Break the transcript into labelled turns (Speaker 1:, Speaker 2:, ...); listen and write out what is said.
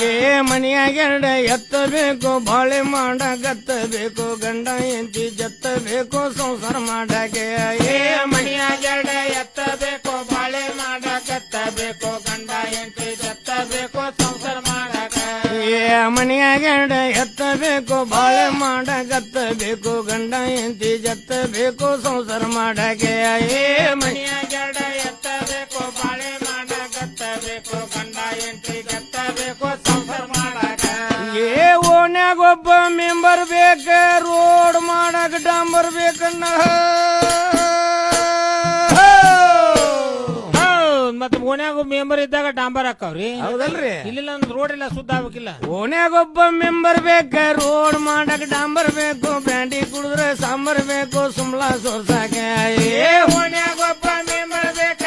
Speaker 1: ಏ ಮನೆಯಾಗ ಎರಡ ಎತ್ತಬೇಕು ಬಾಳೆ ಮಾಡಕತ್ತಬೇಕು ಗಂಡ ಎಂತಿ ಜತ್ತಬೇಕು ಸಂಸಾರ ಮಾಡಕ್ಕೆ ಏ ಮನೆಯಾಗ ಎರಡ ಎತ್ತಬೇಕು ಬಾಳೆ ಮಾಡಕತ್ತಬೇಕು ಗಂಡ ಎಂತಿ ಜತ್ತಬೇಕು ಸಂಸಾರ ಮಾಡಕ ಏ ಮನೆಯಾಗ ಎರಡ ಎತ್ತಬೇಕು ಬಾಳೆ ಮಾಡಕತ್ತಬೇಕು ಗಂಡ ಎಂತಿ ಜತ್ತಬೇಕು ಸಂಸಾರ ಮಾಡಕ್ಕೆ ಏ ಮನೆಯಾಗ ಎರಡ ಎತ್ತಬೇಕು ಬಾಳೆ ಮಾಡಕತ್ತಬೇಕು ಗಂಡ ಎಂತಿ ಜತ್ತಬೇಕು ಸಂಸಾರ ಮಾಡಕ ಏ ಓನ್ಯಾಗೊಬ್ಬ ಮೆಂಬರ್ ಬೇಕ ರೋಡ್ ಮಾಡಕ್ ಡಾಂಬರ್ ಬೇಕನ್ನ
Speaker 2: ಮತ್ತ ಓನ್ಯಾಗ ಮೆಂಬರ್ ಇದ್ದಾಗ ಡಾಂಬರ್ ಹಾಕವ್ರಿ
Speaker 1: ಹೌದಲ್ರಿ
Speaker 2: ಇಲ್ಲ ರೋಡ್ ಎಲ್ಲ ಸುದ್ದ ಆಗ್ಬೇಕಿಲ್ಲ
Speaker 1: ಓನ್ಯಾಗೊಬ್ಬ ಮೆಂಬರ್ ಬೇಕ ರೋಡ್ ಮಾಡಕ್ ಡಾಂಬರ್ ಬೇಕು ಬ್ಯಾಂಡಿ ಕುಡಿದ್ರೆ ಸಾಂಬಾರ್ ಬೇಕು ಸುಮ್ಲಾ ಸೋರ್ಸಾಕ ಏ ಓನ್ಯಾಗೊಬ್ಬ ಮೆಂಬರ್ ಬೇಕ